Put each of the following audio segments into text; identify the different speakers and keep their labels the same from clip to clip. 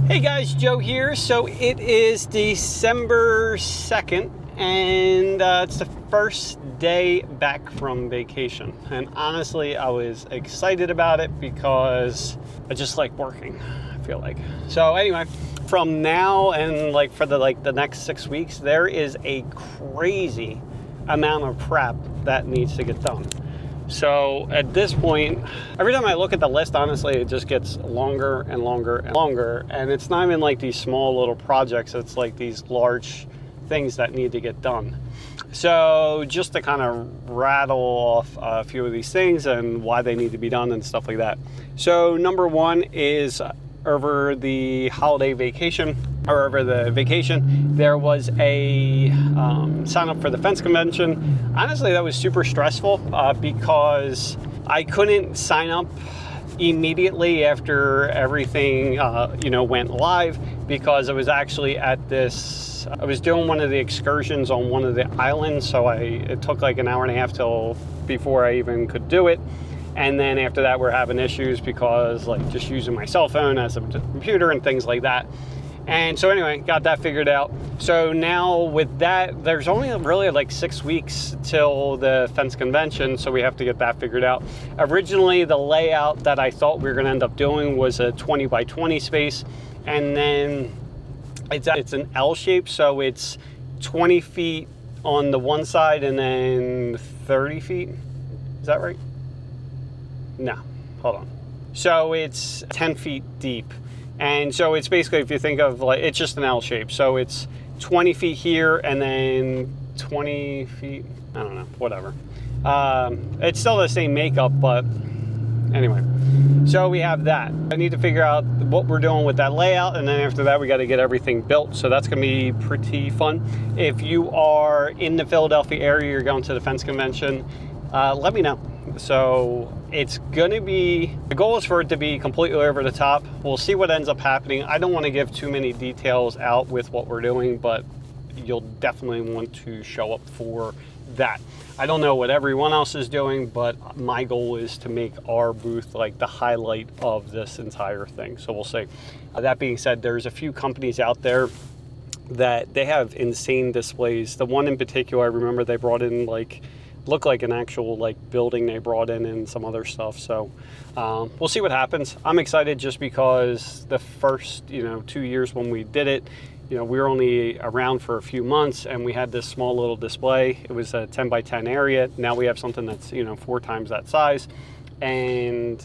Speaker 1: Hey guys, Joe here. So it is December 2nd and it's the first day back from vacation. And honestly, I was excited about it because I just like working, I feel like. So anyway, from now and for the next 6 weeks, there is a crazy amount of prep that needs to get done. So at this point, every time I look at the list, honestly, it just gets longer and longer and longer. And it's not even like these small little projects. It's like these large things that need to get done. So just to kind of rattle off a few of these things and why they need to be done and stuff like that. So number one is over the holiday vacation, or over the vacation, there was a sign up for the fence convention. Honestly, that was super stressful because I couldn't sign up immediately after everything went live, because I was actually I was doing one of the excursions on one of the islands, so it took like an hour and a half before I even could do it. And then after that, we're having issues because just using my cell phone as a computer and things like that. And so anyway, got that figured out. So now with that, there's only really 6 weeks till the fence convention, so we have to get that figured out. Originally, the layout that I thought we were gonna end up doing was a 20 by 20 space, and then it's an L shape, so it's 20 feet on the one side and then 30 feet. Is that right? No, hold on. So it's 10 feet deep. And so it's basically, if you think of it's just an L shape. So it's 20 feet here and then 20 feet, I don't know, whatever. It's still the same makeup, but anyway. So we have that. I need to figure out what we're doing with that layout. And then after that, we got to get everything built. So that's going to be pretty fun. If you are in the Philadelphia area, you're going to the fence convention, let me know. So it's going to be, the goal is for it to be completely over the top. We'll see what ends up happening. I don't want to give too many details out with what we're doing, but you'll definitely want to show up for that. I don't know what everyone else is doing, but my goal is to make our booth the highlight of this entire thing. So we'll see. That being said, there's a few companies out there that they have insane displays. The one in particular, I remember they brought in looked like an actual building they brought in and some other stuff. So we'll see what happens. I'm excited just because the first 2 years when we did it, we were only around for a few months and we had this small little display. It was a 10 by 10 area. Now we have something that's 4 times that size, and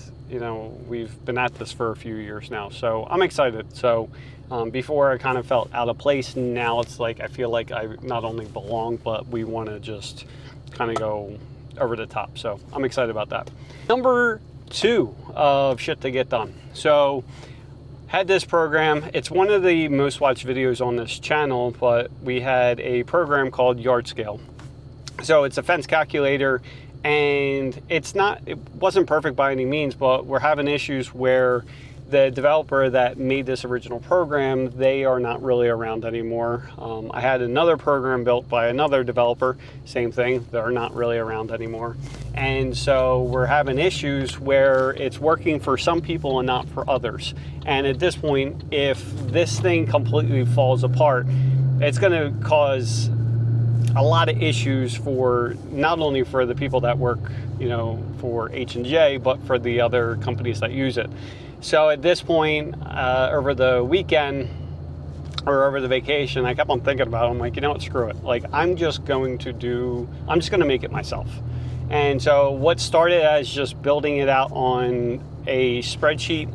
Speaker 1: we've been at this for a few years now, so I'm excited. So before I kind of felt out of place, now it's I feel like I not only belong, but we want to just kind of go over the top. So I'm excited about that. Number 2 of shit to get done. So had this program. It's one of the most watched videos on this channel, but we had a program called Yardscale. So it's a fence calculator, and it wasn't perfect by any means, but we're having issues where the developer that made this original program, they are not really around anymore. I had another program built by another developer, same thing, they're not really around anymore. And so we're having issues where it's working for some people and not for others. And at this point, if this thing completely falls apart, it's gonna cause a lot of issues for not only for the people that work, for H&J, but for the other companies that use it. So at this point, over the weekend or over the vacation, I kept on thinking about it. I'm like, you know what, screw it. I'm just going to make it myself. And so what started as just building it out on a spreadsheet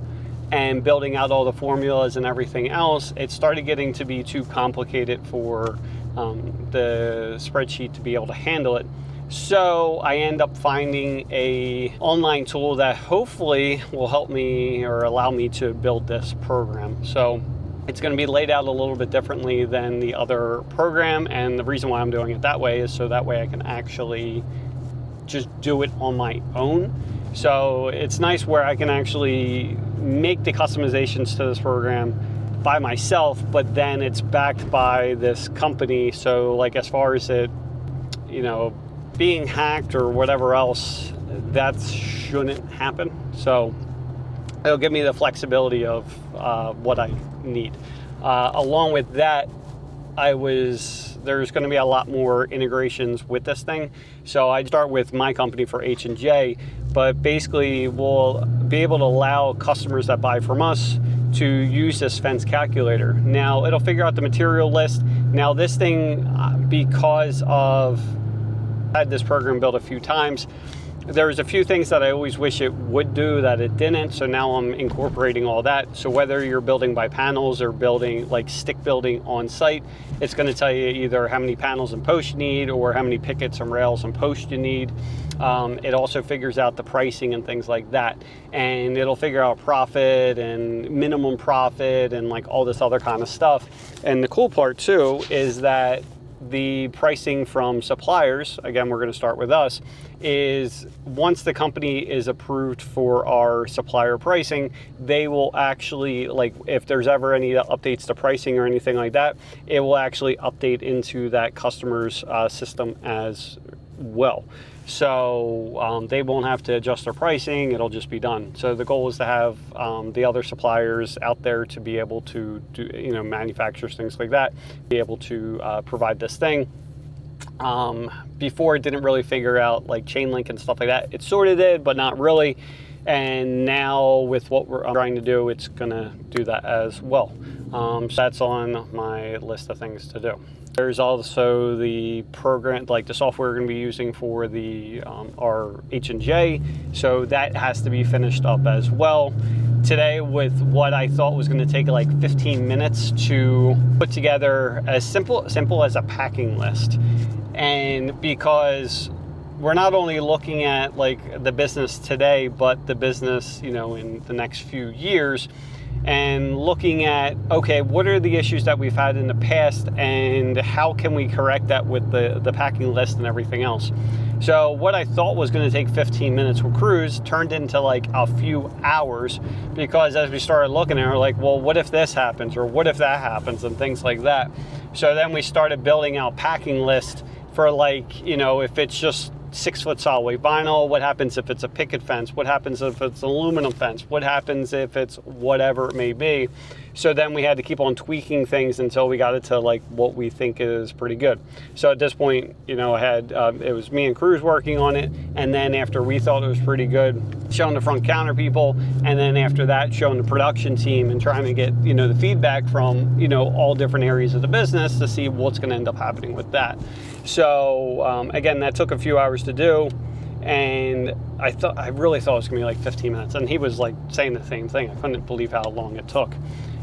Speaker 1: and building out all the formulas and everything else, it started getting to be too complicated for the spreadsheet to be able to handle it. So I end up finding a online tool that hopefully will help me or allow me to build this program. So it's going to be laid out a little bit differently than the other program, and the reason why I'm doing it that way is so that way I can actually just do it on my own. So it's nice where I can actually make the customizations to this program by myself, but then it's backed by this company. So as far as it, being hacked or whatever else, that shouldn't happen. So it'll give me the flexibility of what I need. Along with that, there's going to be a lot more integrations with this thing. So I start with my company for H&J, but basically we'll be able to allow customers that buy from us to use this fence calculator. Now it'll figure out the material list. Now this thing, because I've had this program built a few times, there's a few things that I always wish it would do that it didn't, so now I'm incorporating all that. So whether you're building by panels or building like stick building on site, it's going to tell you either how many panels and posts you need or how many pickets and rails and posts you need. It also figures out the pricing and things like that, and it'll figure out profit and minimum profit and like all this other kind of stuff. And the cool part too is that the pricing from suppliers, again, we're going to start with us, is once the company is approved for our supplier pricing, they will actually, like, if there's ever any updates to pricing or anything like that, it will actually update into that customer's system as well. So they won't have to adjust their pricing, it'll just be done. So the goal is to have the other suppliers out there to be able to do, manufacturers, things like that, be able to provide this thing. Before it didn't really figure out like chain link and stuff like that. It sort of did, but not really. And now with what we're trying to do, it's gonna do that as well. So that's on my list of things to do. There's also the program, like the software we're going to be using for the our H&J, so that has to be finished up as well. Today, with what I thought was going to take like 15 minutes to put together as simple as a packing list, and because we're not only looking at like the business today, but the business, in the next few years, and looking at, okay, what are the issues that we've had in the past and how can we correct that with the packing list and everything else. So what I thought was going to take 15 minutes with crews turned into like a few hours, because as we started looking at it, we're like, well, what if this happens or what if that happens and things like that. So then we started building out packing list for like, if it's just 6-foot solid weight vinyl, what happens if it's a picket fence, what happens if it's an aluminum fence, what happens if it's whatever it may be. So then we had to keep on tweaking things until we got it to like what we think is pretty good. So at this point, I had it was me and crews working on it, and then after we thought it was pretty good, showing the front counter people, and then after that showing the production team and trying to get the feedback from all different areas of the business to see what's going to end up happening with that. So again, that took a few hours to do, and I really thought it was gonna be like 15 minutes, and he was like saying the same thing. I couldn't believe how long it took.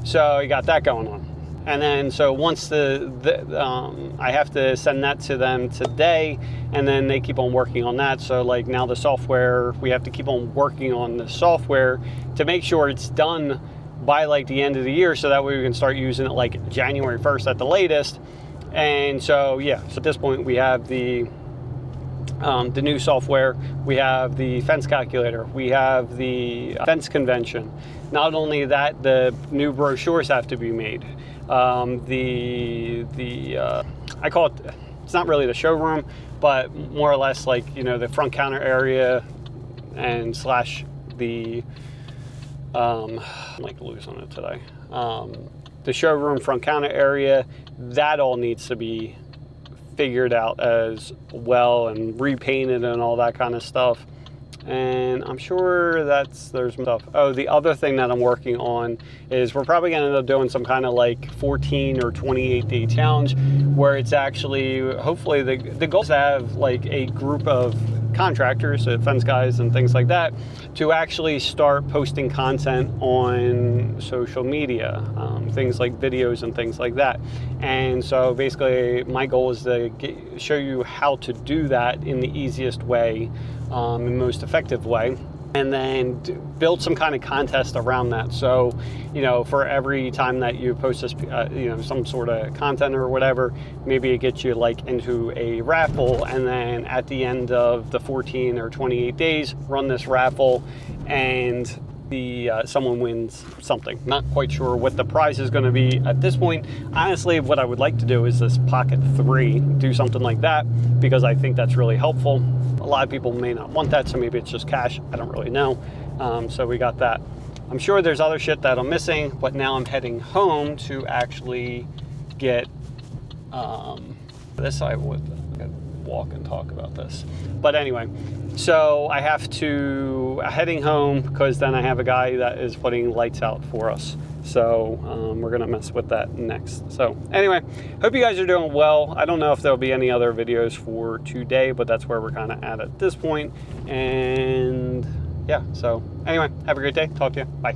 Speaker 1: So he got that going on, and then so once I have to send that to them today, and then they keep on working on that. So like now the software, we have to keep on working on the software to make sure it's done by like the end of the year, so that way we can start using it like January 1st at the latest. And so so at this point we have the new software, we have the fence calculator, we have the fence convention. Not only that, the new brochures have to be made. I call it, it's not really the showroom, but more or less like the front counter area and / the I'm like losing it today. The showroom front counter area, that all needs to be figured out as well and repainted and all that kind of stuff. And I'm sure there's stuff. Oh, the other thing that I'm working on is we're probably going to end up doing some kind of like 14 or 28 day challenge where it's actually, hopefully the goal is to have like a group of contractors, fence guys and things like that, to actually start posting content on social media, things like videos and things like that. And so basically my goal is to show you how to do that in the easiest way, and most effective way, and then build some kind of contest around that. So, for every time that you post this, some sort of content or whatever, maybe it gets you like into a raffle, and then at the end of the 14 or 28 days, run this raffle, and someone wins something. Not quite sure what the prize is going to be at this point. Honestly, what I would like to do is this pocket 3, do something like that, because I think that's really helpful. A lot of people may not want that, so maybe it's just cash. I don't really know. So we got that. I'm sure there's other shit that I'm missing, but now I'm heading home to actually get this. I would walk and talk about this, but anyway, so I have to heading home because then I have a guy that is putting lights out for us. So we're gonna mess with that next. So anyway, hope you guys are doing well. I don't know if there'll be any other videos for today, but that's where we're kind of at this point. And yeah, so anyway, have a great day. Talk to you. Bye.